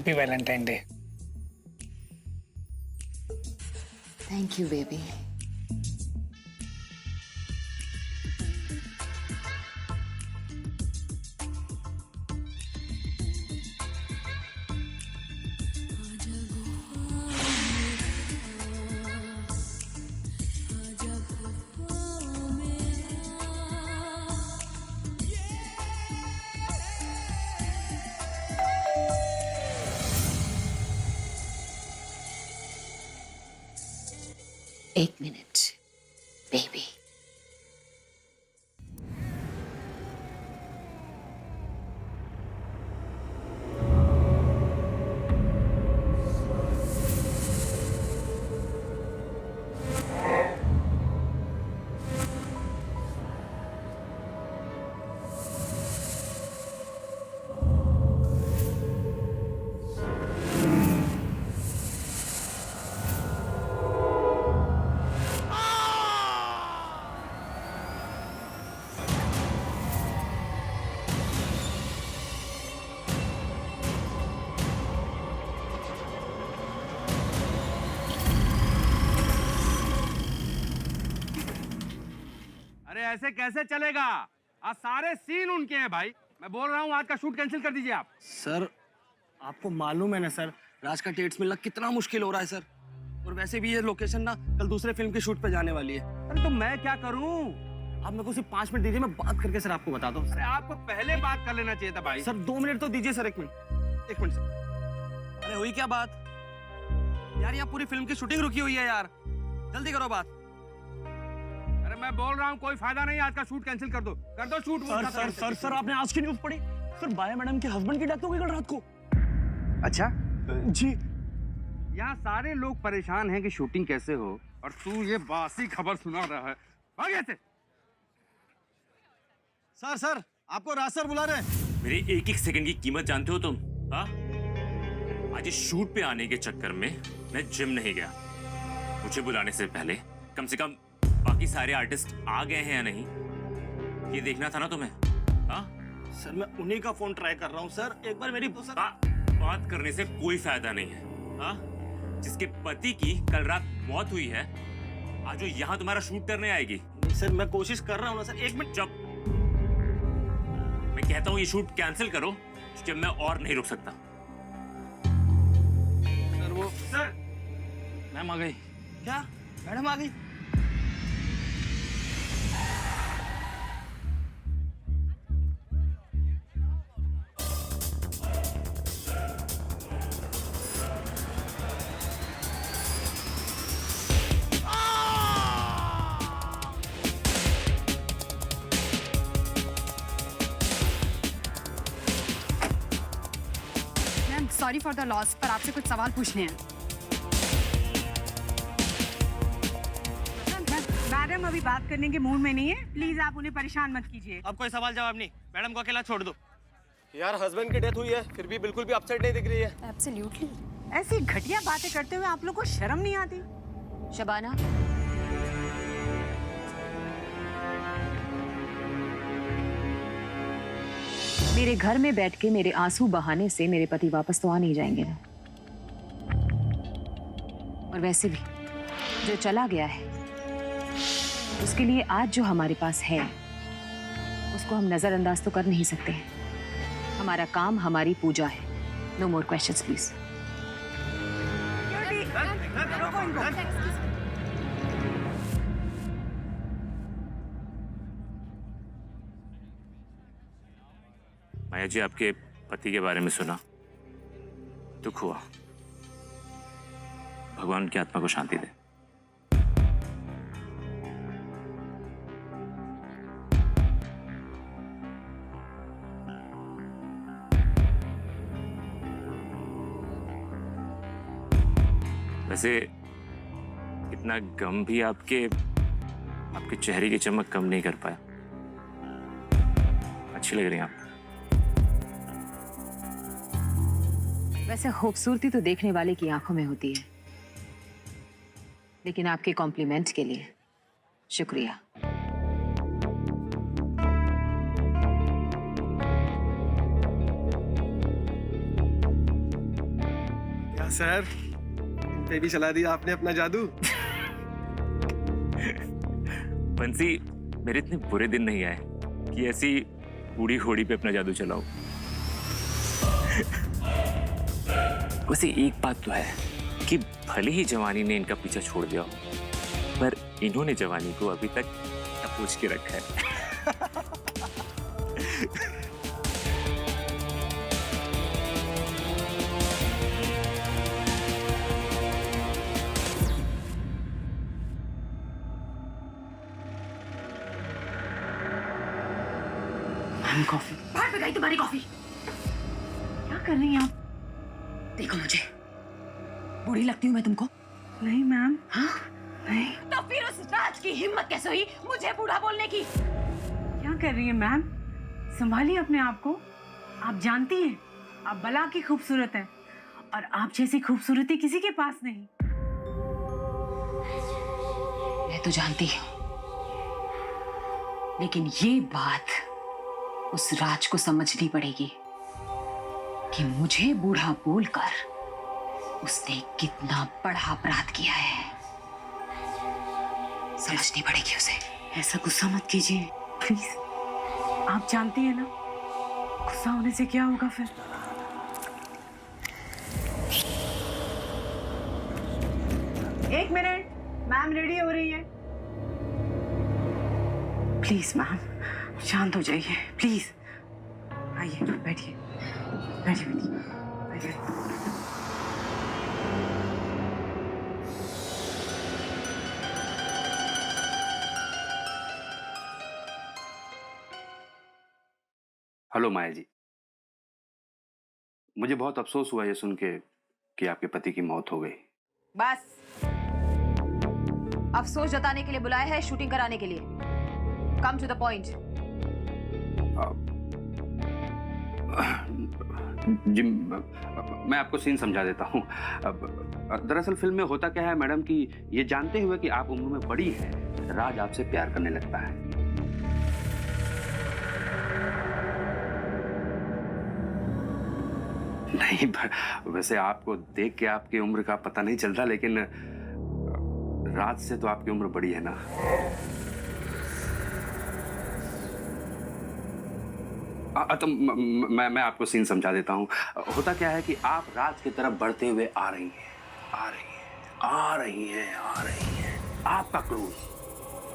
Happy Valentine day. Thank you baby. एक minute baby. अरे ऐसे कैसे चलेगा? आज सारे सीन उनके हैं भाई। मैं बोल रहा हूँ आज का शूट कैंसिल कर दीजिए आप। सर आपको मालूम है ना सर, राज का डेट्स मिलना कितना मुश्किल हो रहा है सर। और वैसे भी ये लोकेशन ना कल दूसरे फिल्म के शूट पे जाने वाली है। अरे तो मैं क्या करूँ? आप मेरे को सिर्फ 5 मिनट दीजिए, मैं बात करके सर आपको बता दूं। अरे आपको पहले बात कर लेना चाहिए था भाई। सर 2 मिनट तो दीजिए सर, 1 मिनट 1 मिनट सर। अरे हुई क्या बात यार, यहाँ पूरी फिल्म की शूटिंग रुकी हुई है यार, जल्दी करो बात। अरे मैं बोल रहा हूँ कोई फायदा नहीं, आज का शूट कैंसिल कर दो शूट। सर आपने आज की न्यूज पढ़ी? सर बाया मैडम के हस्बैंड की डेथ हो गई कल रात को। अच्छा जी। यहाँ सारे लोग परेशान हैं कि शूटिंग कैसे हो, और तू ये बासी खबर सुना रहा है। भाग यहाँ से। सर आपको राज सर बुला रहे हैं। मेरे एक एक सेकंड की कीमत जानते हो तुम? हाँ, आज इस शूट पे आने के चक्कर में मैं जिम नहीं गया। मुझे बुलाने से पहले कम से कम बाकी सारे आर्टिस्ट आ गए हैं या नहीं, ये देखना था ना तुम्हें। हाँ सर मैं उन्हीं का फोन ट्राई कर रहा हूँ सर, एक बार मेरी बात करने से कोई फायदा नहीं है। हाँ, जिसके पति की कल रात मौत हुई है, आज वो यहाँ तुम्हारा शूट करने आएगी। सर मैं कोशिश कर रहा हूँ ना सर। 1 मिनट। जब मैं कहता हूँ ये शूट कैंसिल करो, जब मैं और नहीं रुक सकता। सर वो सर मैम आ गई। क्या मैडम आ गई? सॉरी फॉर द लॉस, पर आपसे कुछ सवाल पूछने हैं। मैडम अभी बात करने के मूड में नहीं है, प्लीज आप उन्हें परेशान मत कीजिए। अब कोई सवाल जवाब नहीं, मैडम को अकेला छोड़ दो। यार हस्बैंड की डेथ हुई है, फिर भी बिल्कुल भी अपसेट नहीं दिख रही है। एब्सोल्युटली। ऐसी घटिया बातें करते हुए आप लोग को शर्म नहीं आती? शबाना, मेरे घर में बैठ के मेरे आंसू बहाने से मेरे पति वापस तो आ नहीं जाएंगे ना। और वैसे भी जो चला गया है उसके लिए आज जो हमारे पास है उसको हम नजरअंदाज तो कर नहीं सकते हैं। हमारा काम हमारी पूजा है। No more questions please. Maya ji, आपके पति के बारे में सुना, दुख हुआ। भगवान उनकी आत्मा को शांति दे। वैसे इतना गम भी आपके चेहरे की चमक कम नहीं कर पाया। अच्छी लग रही हैं आप। वैसे खूबसूरती तो देखने वाले की आंखों में होती है, लेकिन आपके कॉम्प्लीमेंट के लिए शुक्रिया। सर, पे भी चला दिया आपने अपना जादू। बंसी, मेरे इतने बुरे दिन नहीं आए कि ऐसी बूढ़ी घोड़ी पे अपना जादू चलाऊं। वैसे एक बात तो है कि भले ही जवानी ने इनका पीछा छोड़ दिया हो, पर इन्होंने जवानी को अभी तक दबोच के रखा है। कॉफी बाहर पे गई तुम्हारी कॉफी। क्या कर रही हैं आप? देखो मुझे, बूढ़ी लगती हूँ मैं तुमको? नहीं मैम। हाँ? नहीं। तो फिर उस राज की हिम्मत कैसे हुई मुझे बूढ़ा बोलने की? क्या कर रही है मैम? संभालिए अपने आप को। आप जानती हैं आप बला की खूबसूरत है और आप जैसी खूबसूरती किसी के पास नहीं। मैं तो जानती हूँ, लेकिन ये बात उस राज को समझनी पड़ेगी कि मुझे बूढ़ा बोलकर उसने कितना बड़ा अपराध किया है। समझनी पड़ेगी उसे। ऐसा गुस्सा मत कीजिए प्लीज। आप जानती हैं ना गुस्सा होने से क्या होगा फिर। एक मिनट, मैम रेडी हो रही है। प्लीज मैम शांत हो जाइए प्लीज। आइए बैठिए बैठिए बैठिए। हेलो माया जी, मुझे बहुत अफसोस हुआ ये सुन के कि आपके पति की मौत हो गई। बस, अफसोस जताने के लिए बुलाया है, शूटिंग कराने के लिए। Come to the point. जी, मैं आपको सीन समझा देता हूँ। दरअसल फिल्म में होता क्या है मैडम कि ये जानते हुए कि आप उम्र में बड़ी हैं, राज आपसे प्यार करने लगता है। नहीं, वैसे आपको देख के आपकी उम्र का पता नहीं चलता, लेकिन राज से तो आपकी उम्र बड़ी है ना। तो मैं आपको सीन समझा देता हूँ। होता क्या है कि आप राज की तरफ बढ़ते हुए आ रही हैं, आ रही हैं, आ रही हैं, आ रही हैं, आपका क्रूज,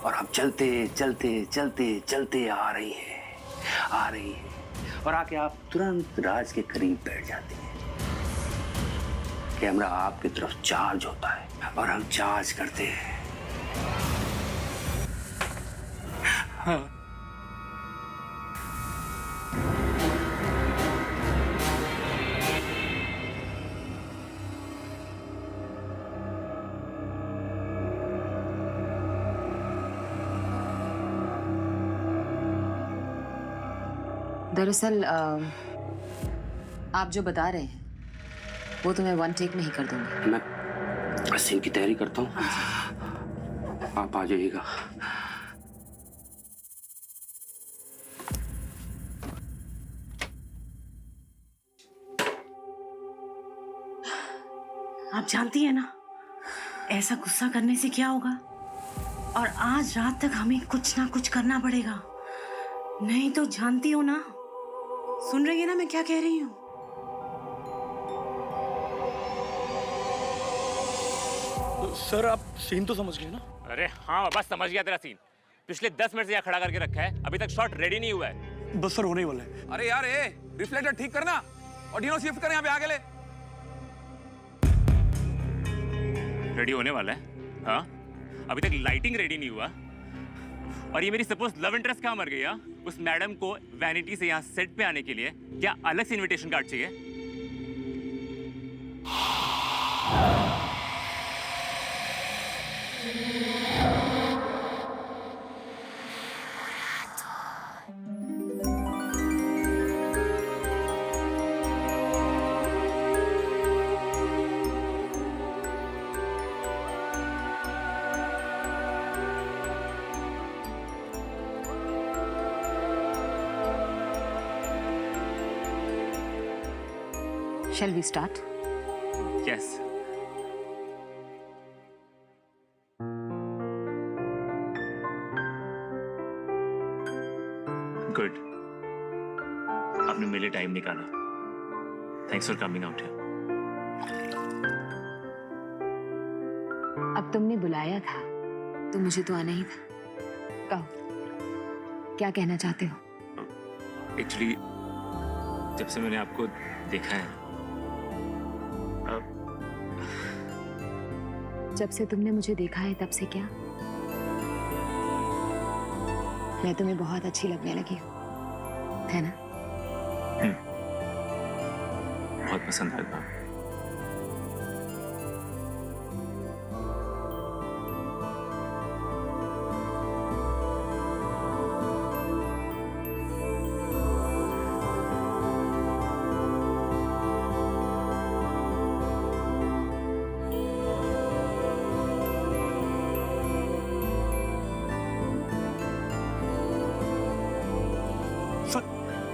और आप चलते चलते चलते चलते आ रही हैं, आ रही हैं, और आके आप तुरंत राज के करीब बैठ जाती हैं। कैमरा आपकी तरफ चार्ज होता है और हम चार्ज करते हैं। हाँ। दरअसल आप जो बता रहे हैं वो तो मैं 1 टेक में ही कर दूंगी। मैं सीन की तैयारी करता हूँ, आप आ जाइएगा। आप जानती हैं ना ऐसा गुस्सा करने से क्या होगा, और आज रात तक हमें कुछ ना कुछ करना पड़ेगा, नहीं तो जानती हो ना। सुन रही है ना मैं क्या कह रही हूँ? सर आप सीन तो समझ गए ना? अरे हाँ बस समझ गया तेरा सीन। पिछले 10 मिनट से यहाँ खड़ा करके रखा है, अभी तक शॉट रेडी नहीं हुआ है। बस सर होने ही वाला है। अरे यार रिफ्लेक्टर ठीक करना और डीनो शिफ्ट कर यहाँ पे आगे ले। रेडी होने वाला है? हाँ, अभी तक लाइटिंग रेडी नहीं हुआ। और ये मेरी सपोज लव इंटरेस्ट कहाँ मर गई? है उस मैडम को वैनिटी से यहाँ सेट पे आने के लिए क्या अलग से इनविटेशन कार्ड चाहिए? Shall we start? Yes. Good, आपने मेरे लिए टाइम निकाला। Thanks for coming out here. अब तुमने बुलाया था तो मुझे तो आना ही था। कहो, क्या कहना चाहते हो? एक्चुअली जब से मैंने आपको देखा है, जब से तुमने मुझे देखा है तब से क्या? मैं तुम्हें बहुत अच्छी लगने लगी हूँ, है ना? बहुत पसंद आता।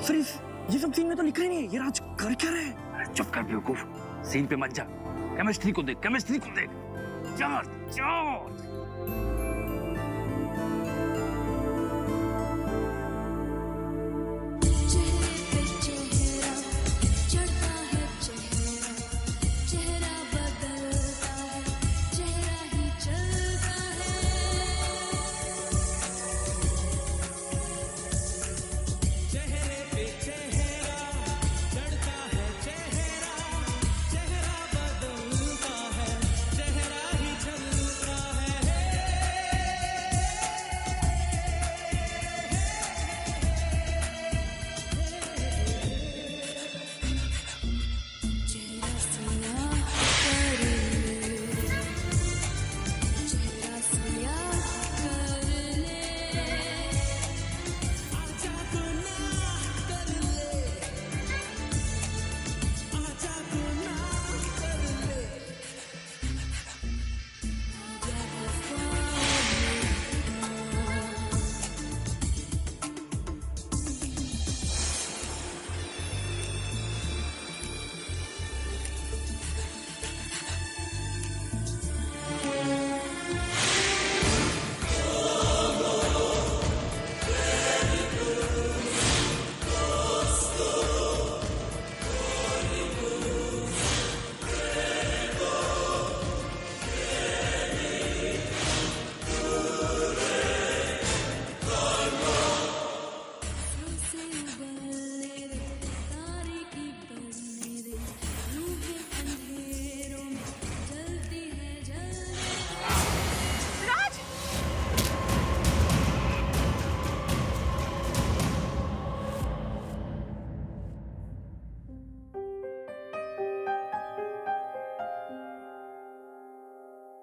सर ये सब सीन में तो लिखा ही नहीं है। ये राज कर क्या रहे हैं? अरे चुप कर बेवकूफ, सीन पे मत जा। केमिस्ट्री को देख, केमिस्ट्री को देख। George, George.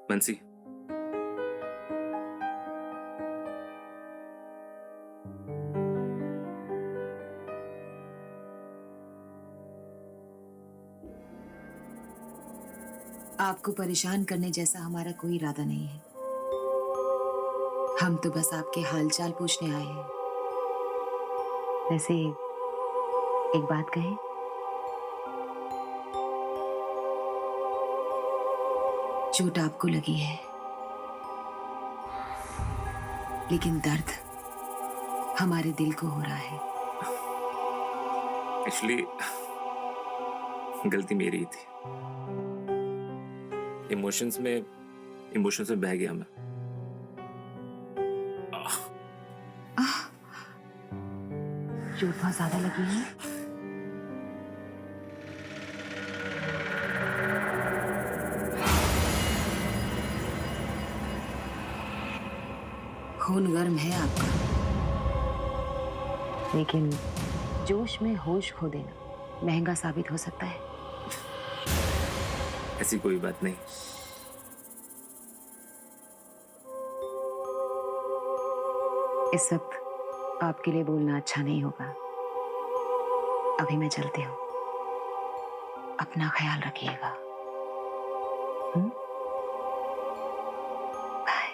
बंसी, आपको परेशान करने जैसा हमारा कोई इरादा नहीं है। हम तो बस आपके हालचाल पूछने आए हैं। वैसे एक बात कहें? चोट आपको लगी है, लेकिन दर्द हमारे दिल को हो रहा है। एक्चुअली गलती मेरी ही थी। इमोशंस में बह गया मैं। चोट बहुत ज्यादा लगी है। खून गर्म है आपका, लेकिन जोश में होश खो देना महंगा साबित हो सकता है। ऐसी कोई बात नहीं। इस वक्त आपके लिए बोलना अच्छा नहीं होगा। अभी मैं चलती हूँ, अपना ख्याल रखिएगा। बाय।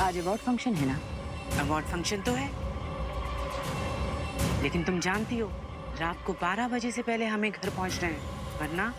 आज अवार्ड फंक्शन है ना? अवार्ड फंक्शन तो है, लेकिन तुम जानती हो रात को 12 बजे से पहले हमें घर पहुंचना है, वरना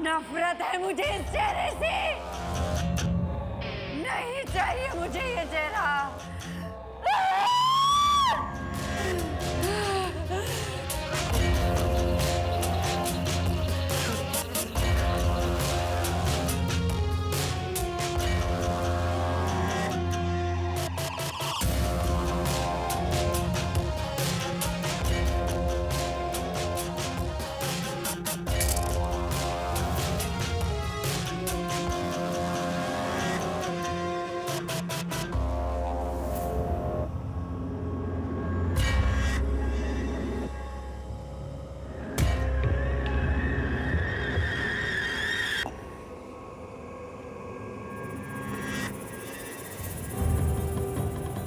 नफरत है मुझे इस चेहरे से। नहीं चाहिए मुझे ये चेहरा।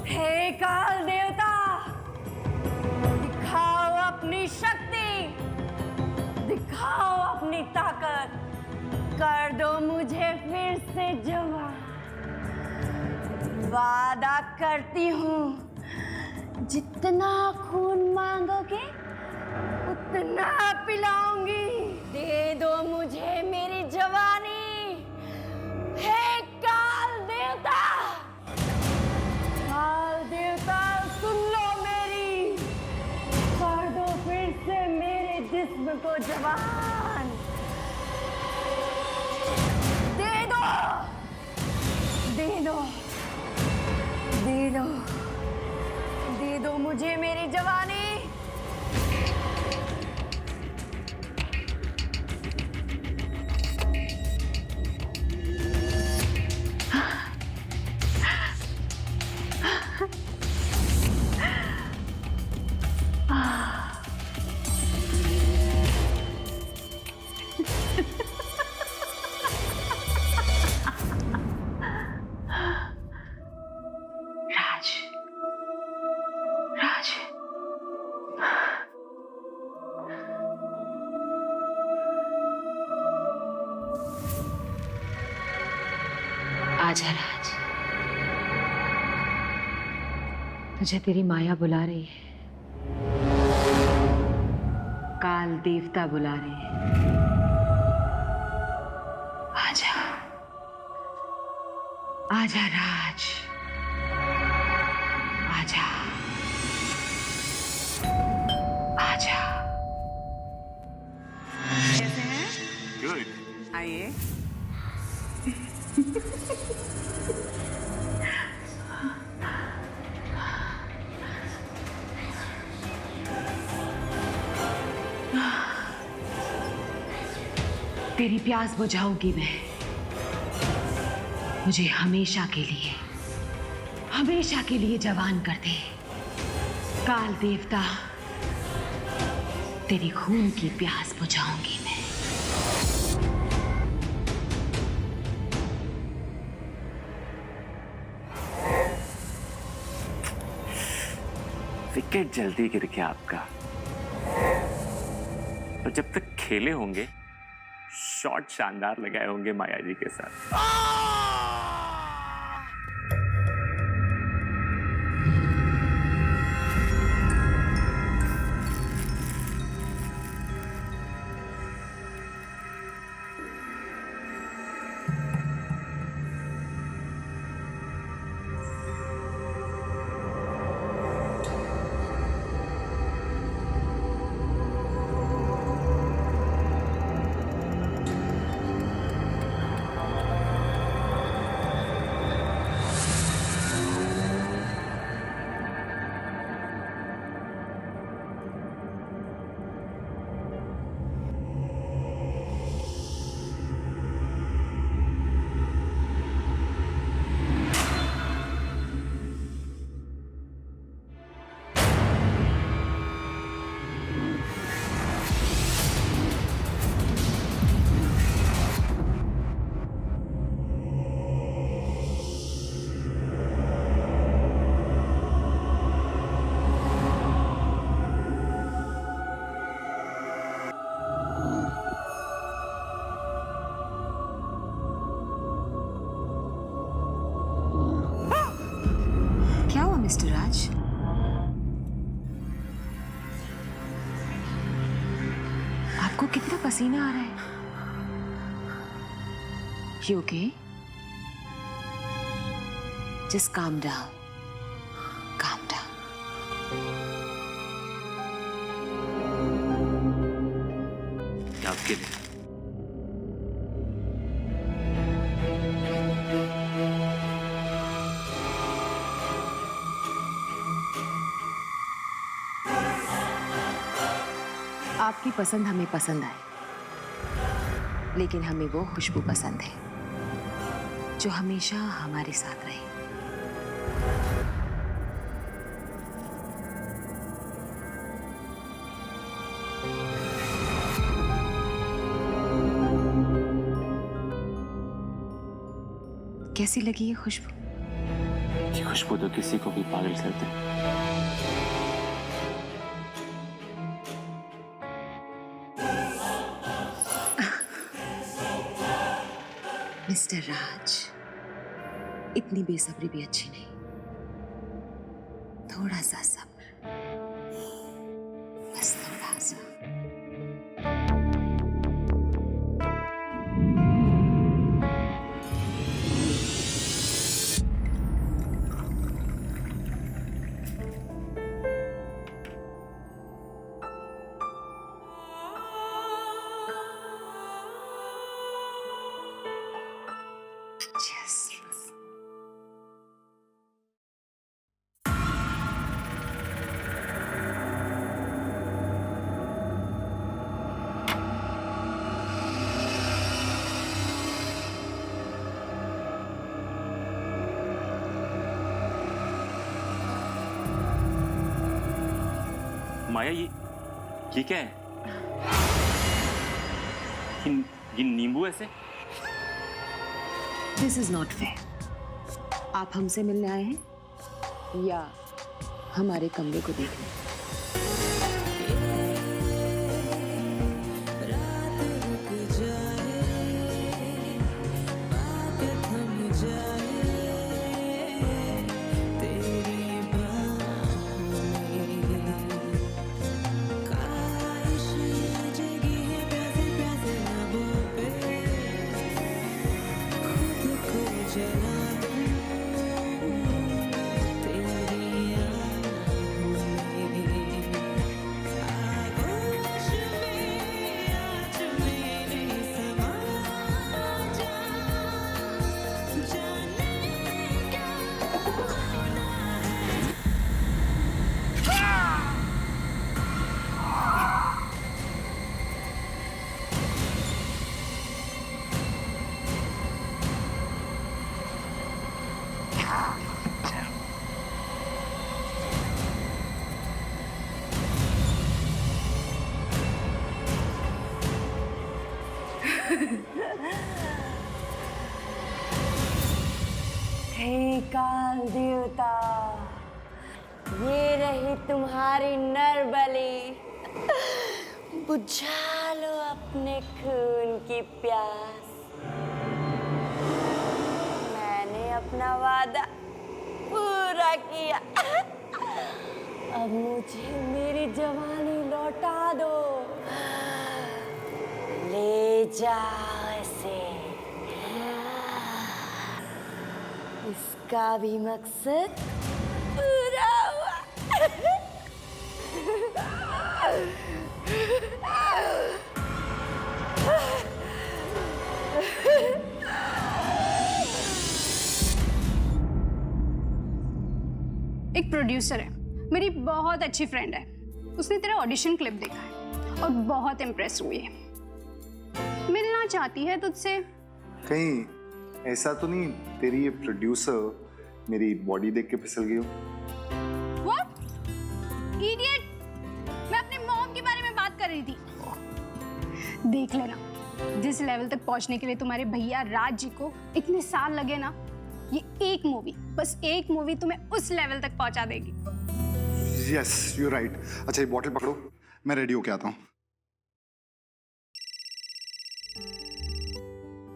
हे काल देवता, दिखाओ अपनी शक्ति, दिखाओ अपनी ताकत, कर दो मुझे फिर से जवान। वादा करती हूँ जितना खून मांगोगे उतना पिलाऊंगी। दे दो मुझे मेरी जवानी, हे काल देवता। काल देवता सुन लो मेरी, कर दो फिर से मेरे जिस्म को जवान। दे दो, दे दो, दे दो, दे दो मुझे मेरी जवानी। राज, राज, आजा राज, तुझे तेरी माया बुला रही है, काल देवता बुला रहे हैं। आजा, आजा राज, आजा, आजा। कैसे हैं? गुड। आइए। तेरी प्यास बुझाऊंगी मैं, मुझे हमेशा के लिए जवान कर दे काल देवता। तेरी खून की प्यास बुझाऊंगी मैं। विकेट जल्दी गिर गया आपका, और जब तक खेले होंगे शॉट शानदार लगाए होंगे माया जी के साथ। क्या हुआ मिस्टर राज? आपको कितना पसीना आ रहा है? You okay? Just calm down. Calm down. क्या आपके लिए? आपकी पसंद हमें पसंद आए, लेकिन हमें वो खुशबू पसंद है जो हमेशा हमारे साथ रहे। कैसी लगी ये खुशबू? ये खुशबू तो किसी को भी पागल कर दे। मिस्टर राज, इतनी बेसब्री भी अच्छी नहीं, थोड़ा सा सब्र, बस थोड़ा सा। माया, ये क्या है? ये नींबू ऐसे? This is not fair. आप हमसे मिलने आए हैं या हमारे कमरे को देखने? हे काल देवता, ये रही तुम्हारी नर बलि, बुझा लो अपना अपने खून की प्यास। मैंने अपना वादा पूरा किया। अब मुझे मेरी जवानी लौटा दो। ले जाओ इसे। इसका भी मकसद पूरा हुआ। एक प्रोड्यूसर है, मेरी बहुत अच्छी फ्रेंड है। उसने तेरा ऑडिशन क्लिप देखा है और बहुत इम्प्रेस हुई है। मिलना चाहती है तुझसे। कहीं ऐसा तो नहीं तेरी ये प्रोड्यूसर मेरी बॉडी देख के फिसल गई हो? What? Idiot! मैं अपने मॉम के बारे में बात कर रही थी। देख लेना, जिस लेवल तक पहुंचने के लिए तुम्हारे भैया राज जी को इतने साल लगे ना, ये एक मूवी, बस एक मूवी तुम्हें उस लेवल तक पहुंचा देगी। Yes you right. अच्छा ये बॉटल पकड़ो, मैं रेडी होके आता हूँ।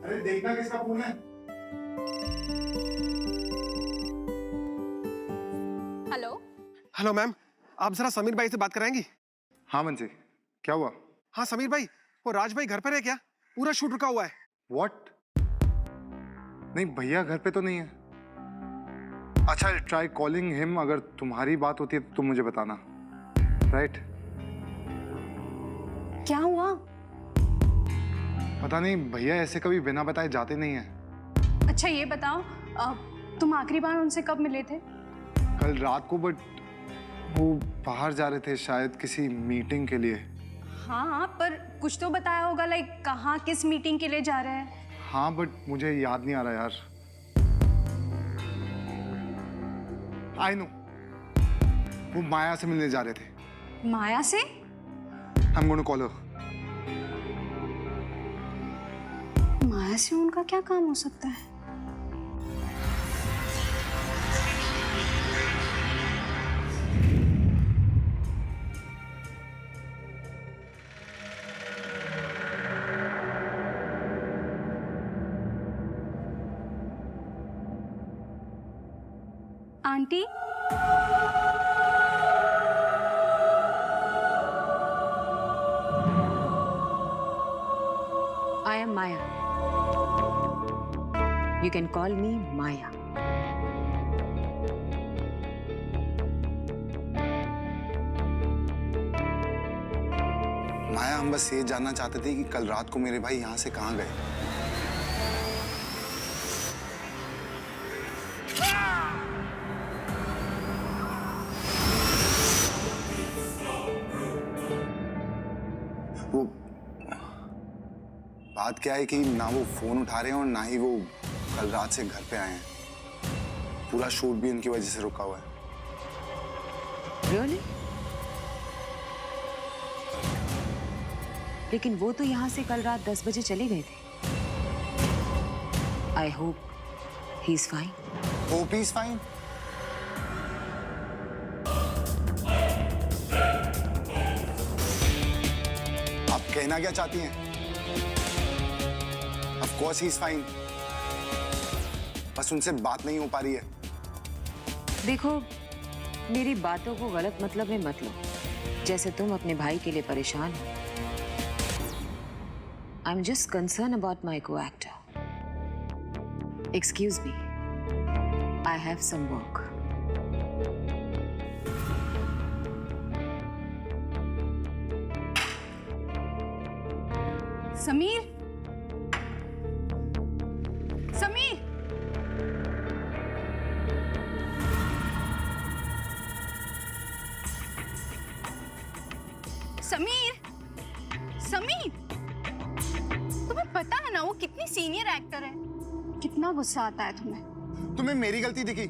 अरे देखना किसका फोन है। हेलो। हेलो मैम, आप जरा समीर भाई से बात कराएंगी? हाँ मनसी, क्या हुआ? हाँ समीर भाई, वो राज भाई घर पर है क्या? पूरा शूट रुका हुआ है। व्हाट? नहीं भैया घर पे तो नहीं है। अच्छा ट्राई कॉलिंग हिम, अगर तुम्हारी बात होती है तो तुम मुझे बताना। राइट? क्या हुआ? पता नहीं भैया ऐसे कभी बिना बताए जाते नहीं है। अच्छा ये बताओ, तुम आखिरी बार उनसे कब मिले थे? कल रात को, बट वो बाहर जा रहे थे शायद किसी मीटिंग के लिए। हाँ पर कुछ तो बताया होगा, लाइक कहाँ किस मीटिंग के लिए जा रहे हैं? हाँ बट मुझे याद नहीं आ रहा यार। आई नो, वो माया से मिलने जा रहे थे। माया से? I'm going to call her. माया से उनका क्या काम हो सकता है? Aunty, I am Maya. You can call me Maya. माया हम बस ये जानना चाहते थे कि कल रात को मेरे भाई यहाँ से कहाँ गए। वो बात क्या है कि ना वो फोन उठा रहे हैं और ना ही वो कल रात से घर पे आए हैं। पूरा शूट भी उनकी वजह से रुका हुआ है। Really? लेकिन वो तो यहाँ से कल रात 10 बजे चले गए थे। I hope he's fine. Hope he's fine? आप कहना क्या चाहती हैं? Of course he's fine. बस उनसे बात नहीं हो पा रही है। देखो, मेरी बातों को गलत मतलब में मत लो। जैसे तुम अपने भाई के लिए परेशान हो। I'm just concerned about my co-actor. Excuse me. I have some work. Sameer, Sameer, Sameer, Sameer, तुम्हें पता है ना वो कितनी सीनियर एक्टर है? कितना गुस्सा आता है तुम्हें? तुम्हें मेरी गलती दिखी?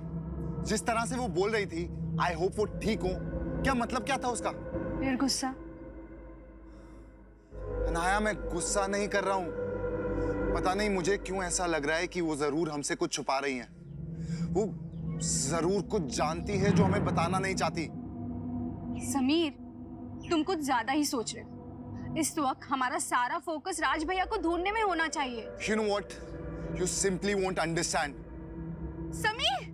जिस तरह से वो बोल रही थी, आई होप वो ठीक हो, क्या मतलब क्या था उसका? फिर गुस्सा? अनाया, मैं गुस्सा नहीं कर रहा हूँ। पता नहीं मुझे क्यों ऐसा लग रहा है कि वो जरूर हमसे कुछ छुपा रही हैं। वो जरूर कुछ जानती है जो हमें बताना नहीं चाहती। समीर, तुम कुछ ज्यादा ही सोच रहे हो। इस वक्त हमारा सारा फोकस राज भैया को ढूंढने में होना चाहिए। You know what? You simply won't understand. Sameer,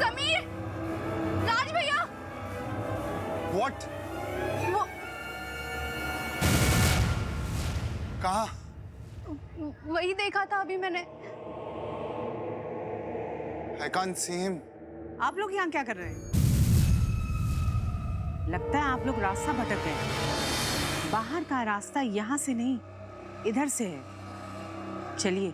Sameer, राज भैया, What? वो कहाँ? वही देखा था अभी मैंने। I can't see him. आप लोग यहाँ क्या कर रहे हैं? लगता है आप लोग रास्ता भटक गए हैं। बाहर का रास्ता यहाँ से नहीं, इधर से है। चलिए।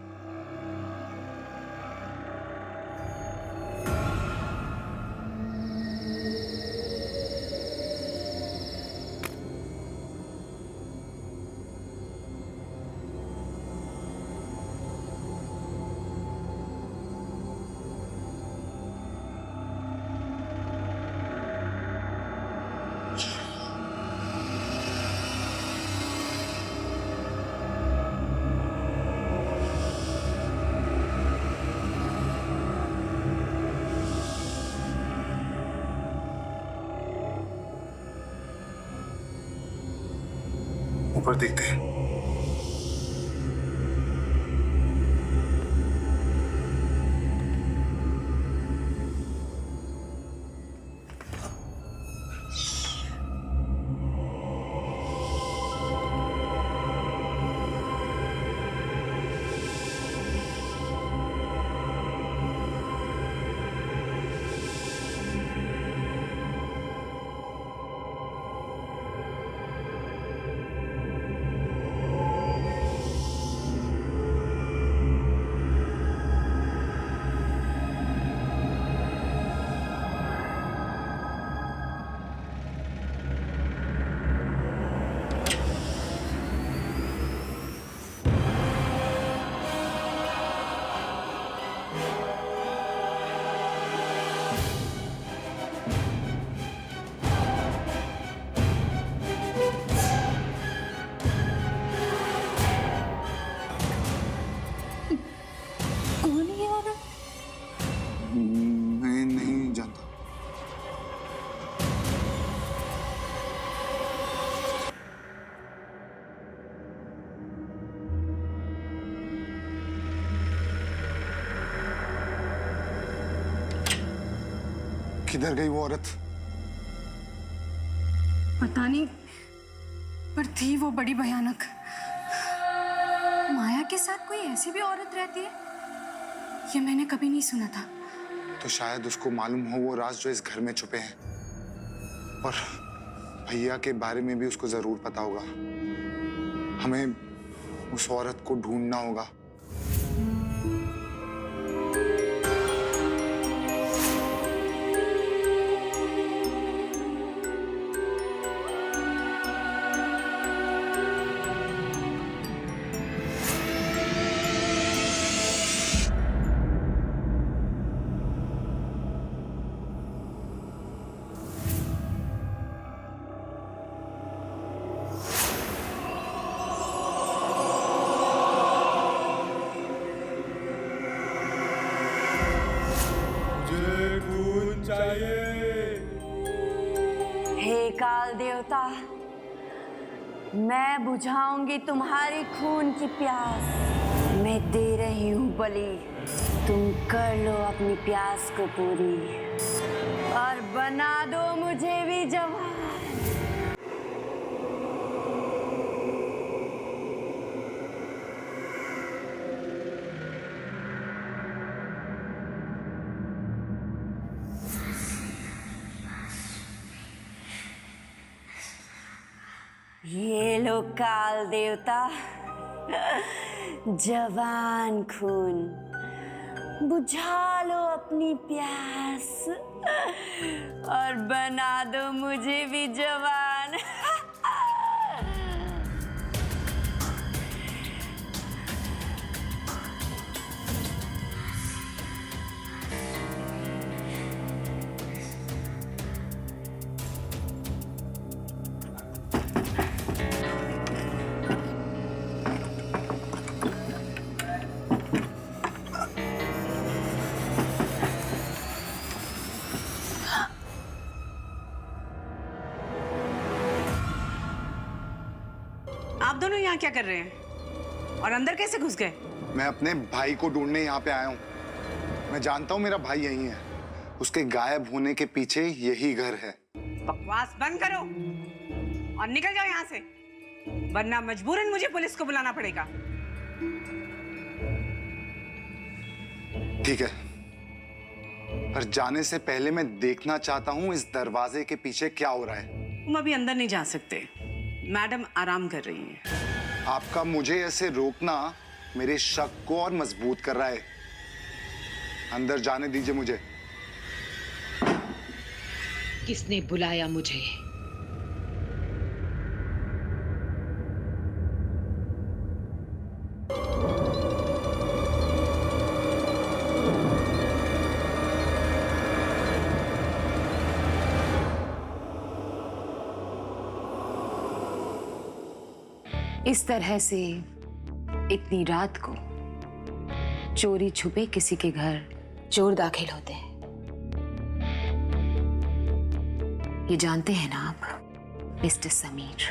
ऊपर देखते हैं। मैं नहीं जानता। किधर गई वो औरत? पता नहीं, पर थी वो बड़ी भयानक। माया के साथ कोई ऐसी भी औरत रहती है, ये मैंने कभी नहीं सुना था। तो शायद उसको मालूम हो वो राज जो इस घर में छुपे हैं, और भैया के बारे में भी उसको जरूर पता होगा। हमें उस औरत को ढूंढना होगा। हे काल देवता, मैं बुझाऊंगी तुम्हारी खून की प्यास। मैं दे रही हूँ बलि, तुम कर लो अपनी प्यास को पूरी और बना दो मुझे भी जवान। ये लो काल देवता, जवान खून, बुझा लो अपनी प्यास और बना दो मुझे भी जवान। आप दोनों यहाँ क्या कर रहे हैं और अंदर कैसे घुस गए? मैं अपने भाई को ढूंढने यहाँ पे आया हूँ। मैं जानता हूँ मेरा भाई यहीं है। उसके गायब होने के पीछे यही घर है। बकवास बंद करो और निकल जाओ यहाँ से, वरना मजबूरन मुझे पुलिस को बुलाना पड़ेगा। ठीक है, पर जाने से पहले मैं देखना चाहता हूँ इस दरवाजे के पीछे क्या हो रहा है। तुम अभी अंदर नहीं जा सकते, मैडम आराम कर रही हैं। आपका मुझे ऐसे रोकना मेरे शक को और मजबूत कर रहा है। अंदर जाने दीजिए मुझे। किसने बुलाया मुझे? इस तरह से इतनी रात को चोरी छुपे किसी के घर चोर दाखिल होते हैं, ये जानते हैं ना आप मिस्टर समीर?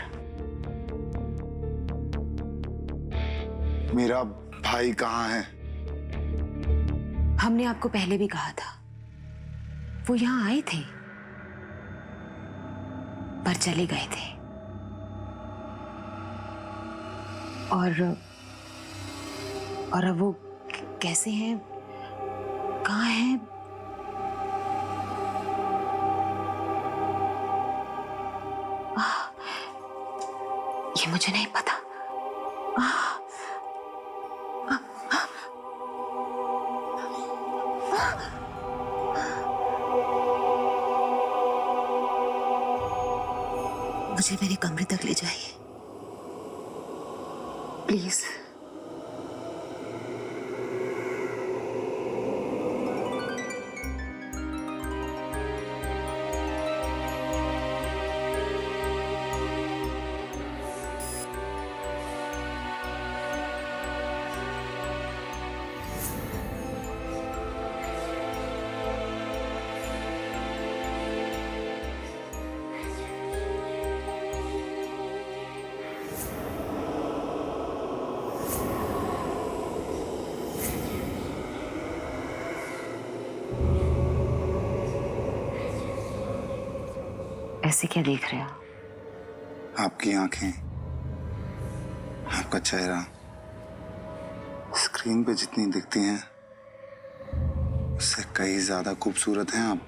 मेरा भाई कहाँ है? हमने आपको पहले भी कहा था, वो यहां आए थे पर चले गए थे। और अब वो कैसे हैं, कहाँ हैं? ये मुझे नहीं पता। मुझे मेरे कमरे तक ले जाइए प्लीज। ऐसे क्या देख रहे हो? आपकी आंखें, आपका चेहरा स्क्रीन पे जितनी दिखती हैं उससे कहीं ज्यादा खूबसूरत हैं आप।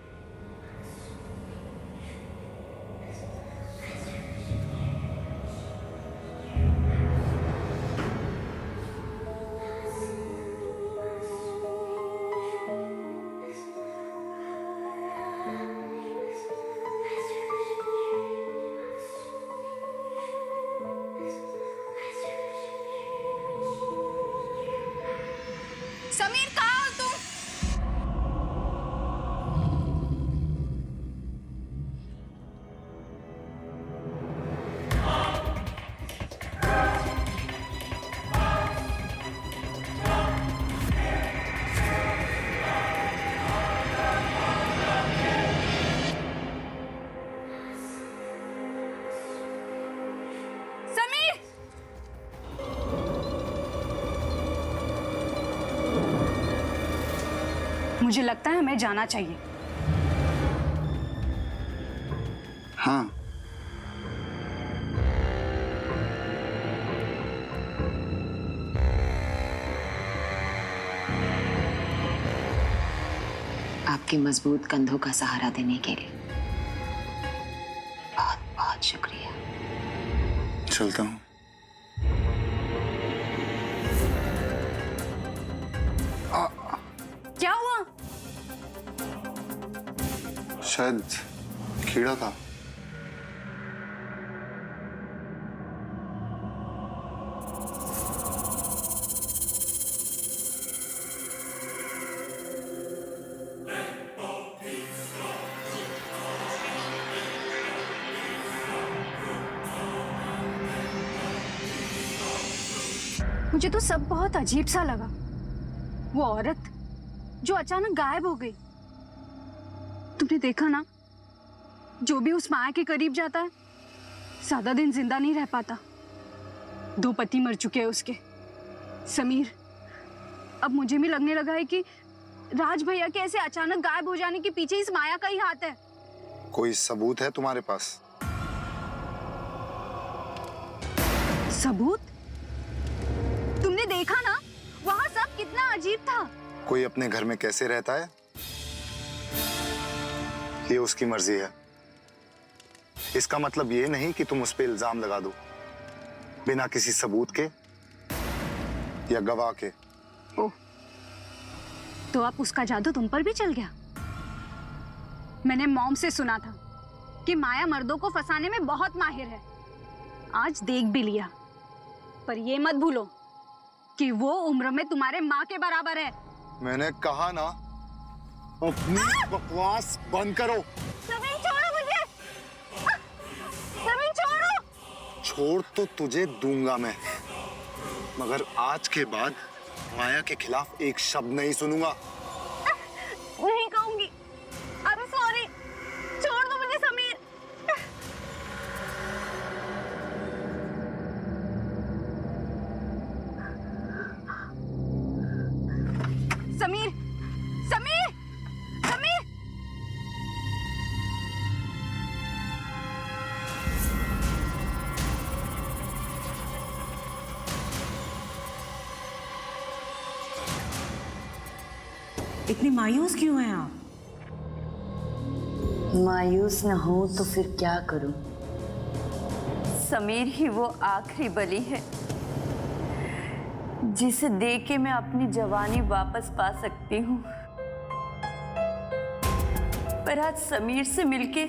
समीर कहाँ हो तुम? समीर! मुझे लगता है हमें जाना चाहिए। हाँ, आपके मजबूत कंधों का सहारा देने के लिए बहुत बहुत शुक्रिया। चलता हूँ। क्या हुआ? शायद कीड़ा था। मुझे तो सब बहुत अजीब सा लगा। वो औरत जो अचानक गायब हो गई, तुमने देखा ना, जो भी उस माया के करीब जाता है ज्यादा दिन जिंदा नहीं रह पाता। 2 पति मर चुके हैं उसके। समीर, अब मुझे भी लगने लगा है कि राज भैया के ऐसे अचानक गायब हो जाने के पीछे इस माया का ही हाथ है। कोई सबूत है तुम्हारे पास? सबूत? तुमने देखा ना वहां सब कितना अजीब था। कोई अपने घर में कैसे रहता है ये उसकी मर्जी है। इसका मतलब ये नहीं कि तुम उस पर इल्जाम लगा दो बिना किसी सबूत के या गवाह के। ओह, तो अब उसका जादू तुम पर भी चल गया? मैंने मॉम से सुना था कि माया मर्दों को फंसाने में बहुत माहिर है। आज देख भी लिया, पर ये मत भूलो कि वो उम्र में तुम्हारे माँ के बराबर है। मैंने कहा ना, अपनी बकवास बंद करो। जमीन छोड़ो मुझे। जमीन छोड़ो। छोड़ तो तुझे दूंगा मैं, मगर आज के बाद माया के खिलाफ एक शब्द नहीं सुनूंगा। नहीं कहूंगी। I'm sorry। छोड़ दो मुझे समीर। समीर, समीर, समीर। इतनी मायूस क्यों हैं आप? मायूस न हो तो फिर क्या करूं? समीर ही वो आखिरी बलि है जिसे देख के मैं अपनी जवानी वापस पा सकती हूँ। पर आज समीर से मिलके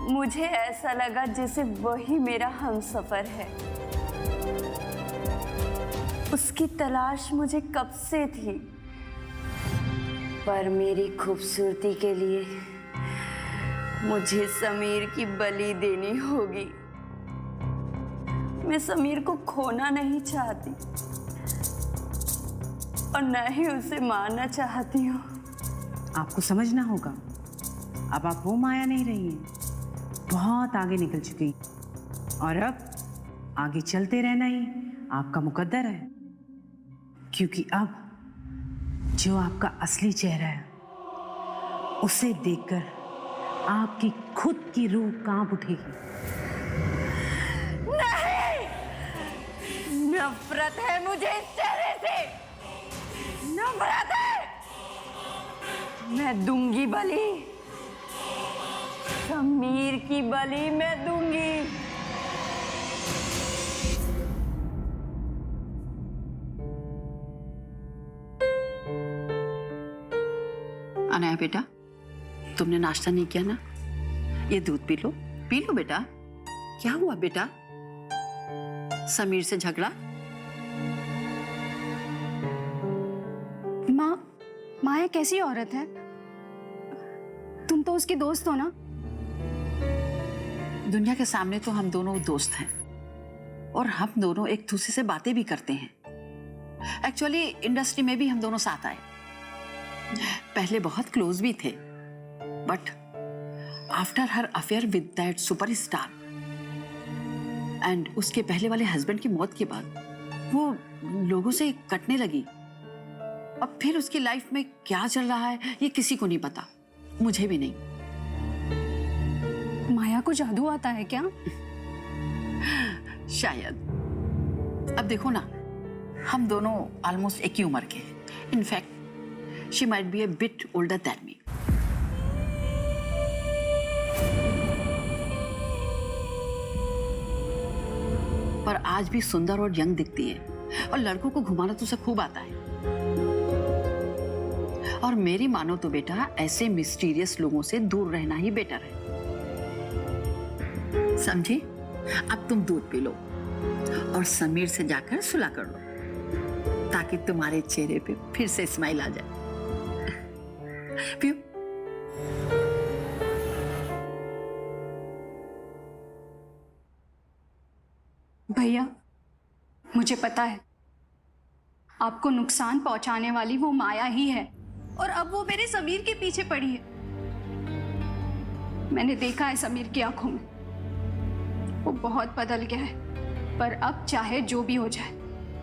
मुझे ऐसा लगा जैसे वही मेरा हमसफर है। उसकी तलाश मुझे कब से थी, पर मेरी खूबसूरती के लिए मुझे समीर की बलि देनी होगी। मैं समीर को खोना नहीं चाहती और न ही उसे मारना चाहती हूँ। आपको समझना होगा, अब आप वो माया नहीं रही हैं, बहुत आगे निकल चुकी और अब आगे चलते रहना ही आपका मुकद्दर है। क्योंकि अब जो आपका असली चेहरा है उसे देखकर आपकी खुद की रूह कांप उठेगी। नहीं, नफरत है मुझे इस चेहरे से, नफरत है। मैं दूंगी बलि, समीर की बलि मैं दूंगी। अनाया बेटा, तुमने नाश्ता नहीं किया ना? ये दूध पी लो बेटा। क्या हुआ बेटा? समीर से झगड़ा? माँ, माया कैसी औरत है? तुम तो उसकी दोस्त हो ना? दुनिया के सामने तो हम दोनों दोस्त हैं और हम दोनों एक दूसरे से बातें भी करते हैं। एक्चुअली इंडस्ट्री में भी हम दोनों साथ आए, पहले बहुत क्लोज भी थे, but after her affair with that superstar and उसके पहले वाले हस्बैंड की मौत के बाद वो लोगों से कटने लगी। अब फिर उसकी लाइफ में क्या चल रहा है ये किसी को नहीं पता, मुझे भी नहीं। माया को जादू आता है क्या? शायद। अब देखो ना, हम दोनों ऑलमोस्ट एक ही उम्र के हैं। In fact she might be a bit older than me. पर आज भी सुंदर और यंग दिखती है और लड़कों को घुमाना तो उसे खूब आता है। और मेरी मानो तो बेटा ऐसे मिस्टीरियस लोगों से दूर रहना ही बेटर है, समझी? अब तुम दूध पी लो और समीर से जाकर सुलह कर लो ताकि तुम्हारे चेहरे पे फिर से स्माइल आ जाए। पियो। भैया, मुझे पता है आपको नुकसान पहुंचाने वाली वो माया ही है और अब वो मेरे समीर के पीछे पड़ी है। मैंने देखा है समीर की आंखों में, वो बहुत बदल गया है। पर अब चाहे जो भी हो जाए,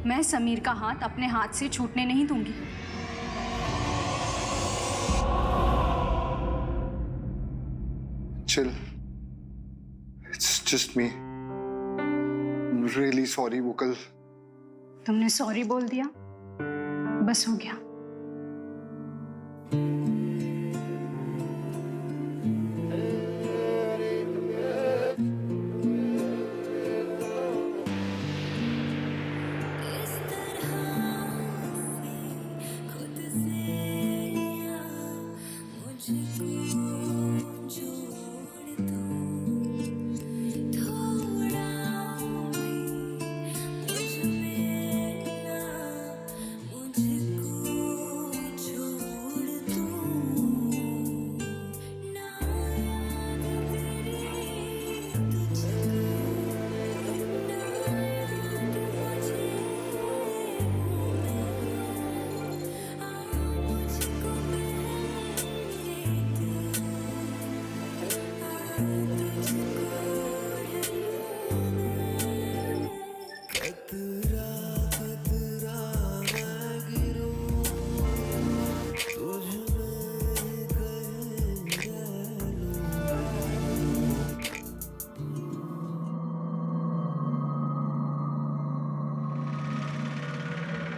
मैं समीर का हाथ अपने हाथ से छूटने नहीं दूंगी। Chill. It's just me. I'm really sorry, वो कल तुमने सॉरी बोल दिया, बस हो गया।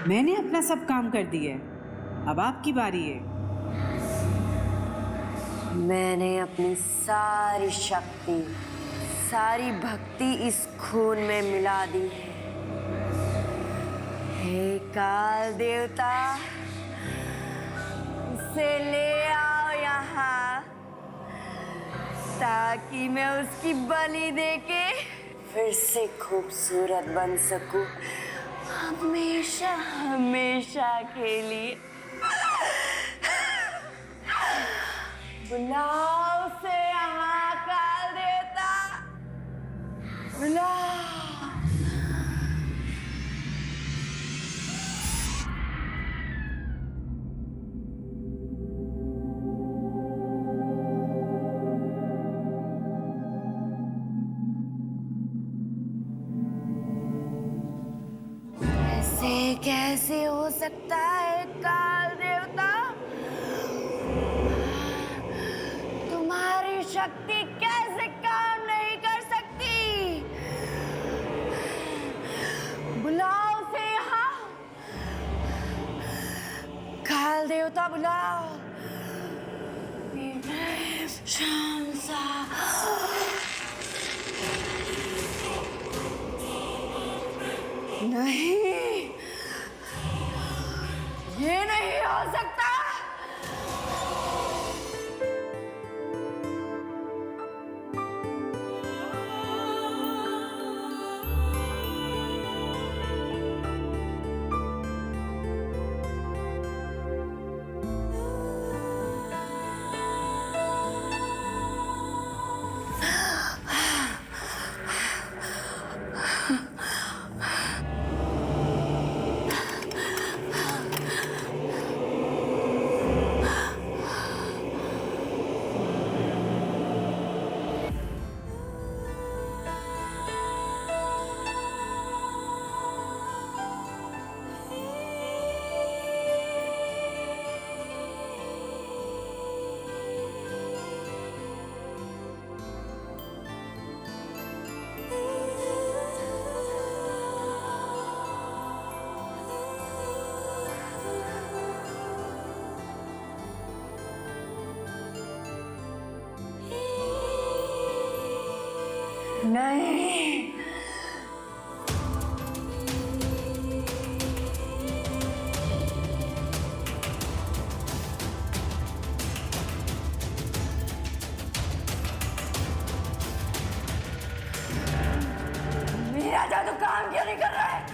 मैंने अपना सब काम कर दिया है, अब आपकी बारी है। मैंने अपनी सारी शक्ति, सारी भक्ति इस खून में मिला दी है। हे काल देवता, उसे ले आओ यहाँ, ताकि मैं उसकी बलि देके फिर से खूबसूरत बन सकूं, हमेशा हमेशा के लिए। बुलाओ उसे यहाँ, काल देवता, बुलाओ। कैसे हो सकता है काल देवता? तुम्हारी शक्ति कैसे काम नहीं कर सकती? बुलाओ उसे यहाँ, काल देवता बुलाओ। शाम सा नहीं, ये नहीं हो सकता। नहीं, मेरा जादू काम क्यों नहीं कर रहा है?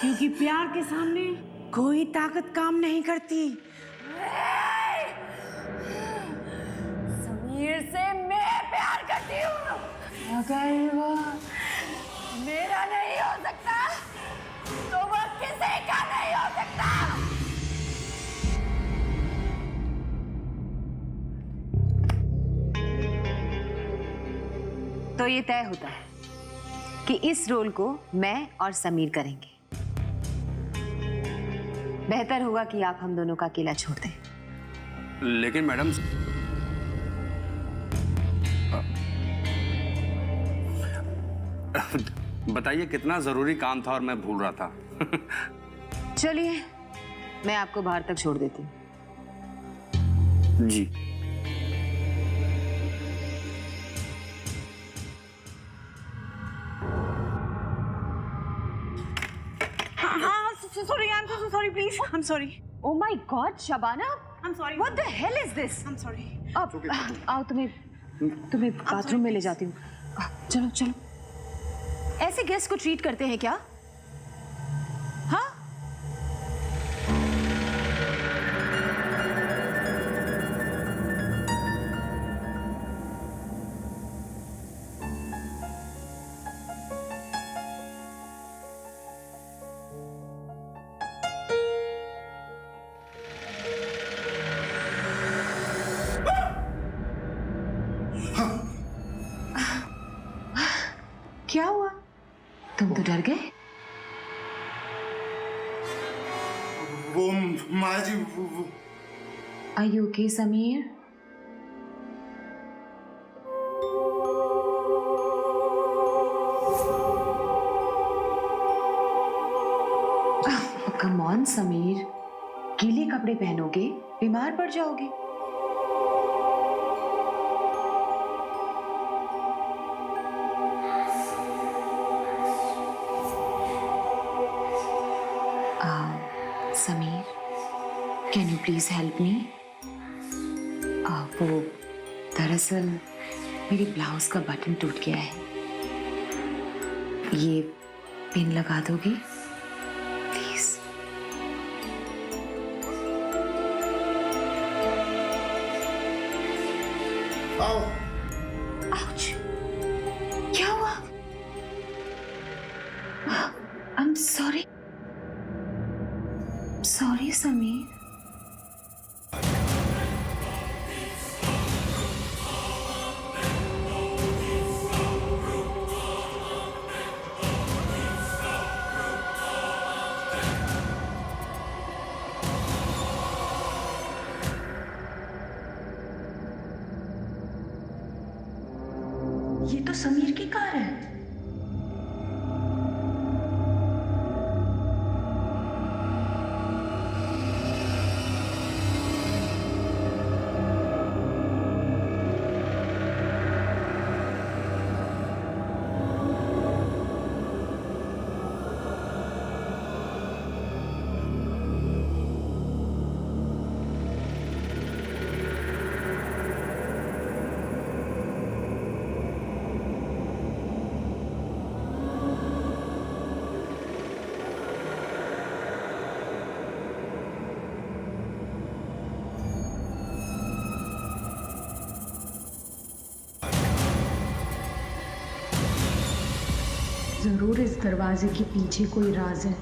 क्योंकि प्यार के सामने कोई ताकत काम नहीं करती। समीर से मैं प्यार करती हूँ, अगर वो मेरा नहीं हो सकता तो वो किसी का नहीं हो सकता। तो ये तय होता है कि इस रोल को मैं और समीर करेंगे। बेहतर होगा कि आप हम दोनों का अकेला छोड़ दें। लेकिन मैडम, बताइए कितना जरूरी काम था और मैं भूल रहा था। चलिए, मैं आपको बाहर तक छोड़ देती हूँ। जी। Sorry, I'm so sorry, please. I'm sorry. Oh my God, Shabana! I'm sorry. What the hell is this? I'm sorry. अब आओ, तुम्हें बाथरूम में ले जाती हूँ। चलो चलो। ऐसे गेस्ट को ट्रीट करते हैं क्या? हाँ? क्या हुआ? तुम तो डर गए। वो माँ जी वो Are you okay, Sameer? Come on Sameer, गीले कपड़े पहनोगे, बीमार पड़ जाओगे। Sameer, can you please help me? वो दरअसल मेरी ब्लाउज का बटन टूट गया है। ये पिन लगा दोगे प्लीज? आओ। आउच! क्या हुआ? I'm sorry. Sorry, समीर। ये तो समीर की कार है। जरूर इस दरवाजे के पीछे कोई राज है।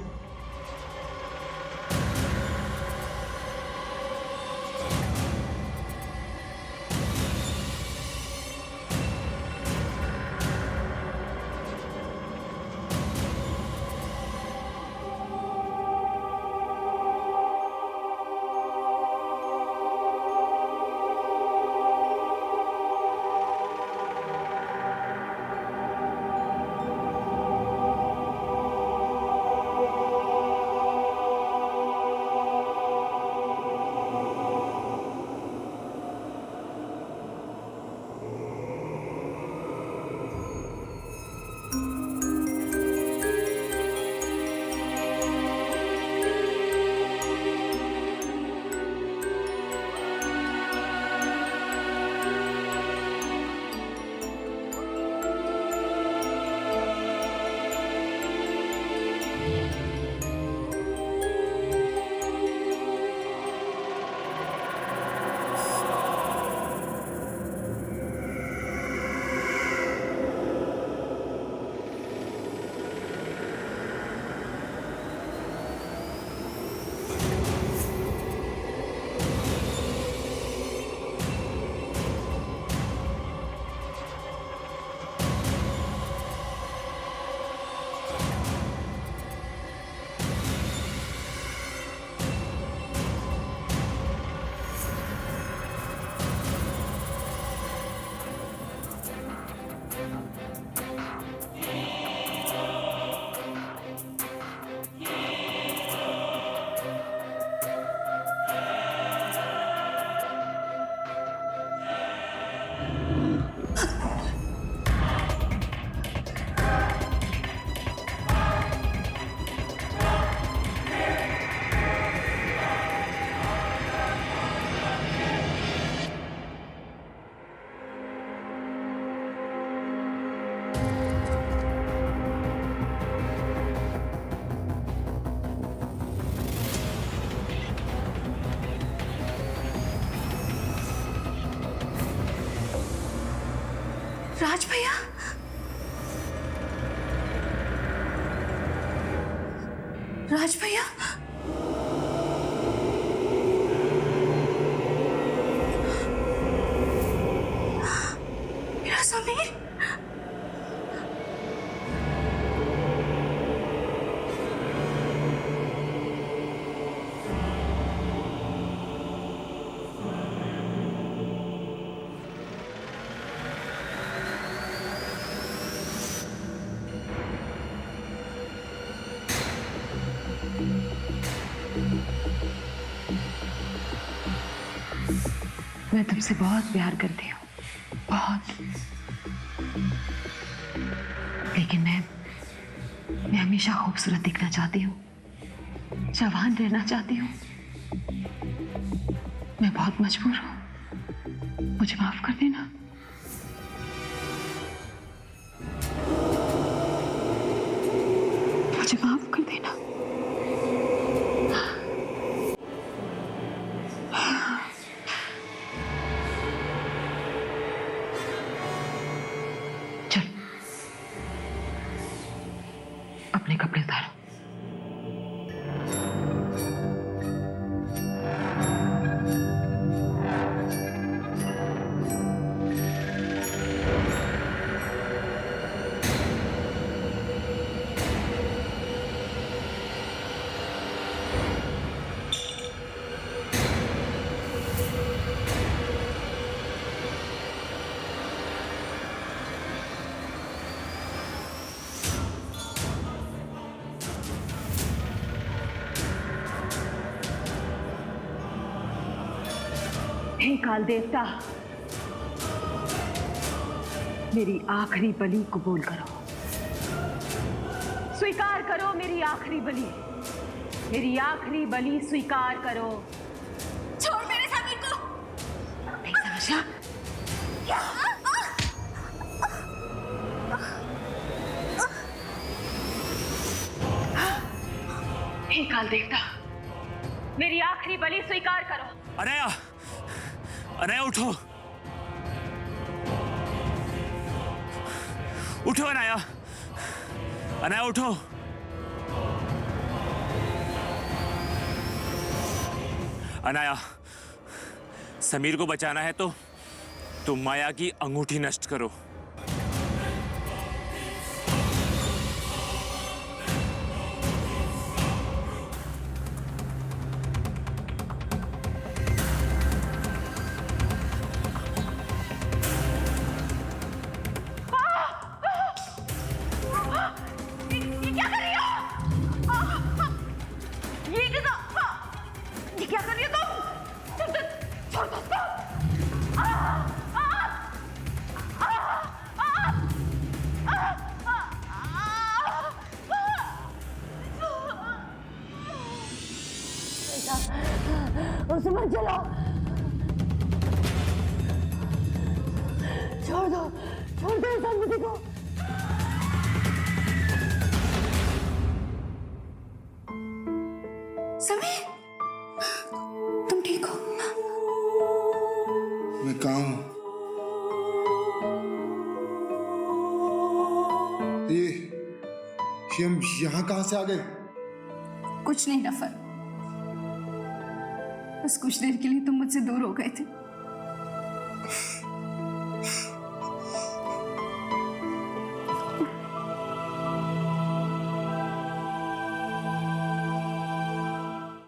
राज भैया, राज भैया, मेरा समीर। मैं तुमसे बहुत प्यार करती हूँ, बहुत। लेकिन मैं हमेशा खूबसूरत दिखना चाहती हूँ, जवान रहना चाहती हूँ। मैं बहुत मजबूर हूँ, मुझे माफ कर देना। मुझे माफ कर देना। चल, अपने कपड़े उतारो। हे काल देवता, मेरी आखिरी बलि कबूल करो। स्वीकार करो मेरी आखिरी बलि, मेरी आखिरी बलि स्वीकार करो। छोड़ मेरे समीर को। नहीं समझा? हे काल देवता, मेरी आखिरी बलि स्वीकार करो। अनया, अनया उठो, उठो अनया, अनया उठो। अनया, समीर को बचाना है तो तुम माया की अंगूठी नष्ट करो। उसे मत जलाओ, छोड़ दो समिति को। समीर, तुम ठीक हो? मैं कहाँ हूँ? ये हम यहाँ कहाँ से आ गए? कुछ नहीं नफर, बस कुछ देर के लिए तुम मुझसे दूर हो गए थे।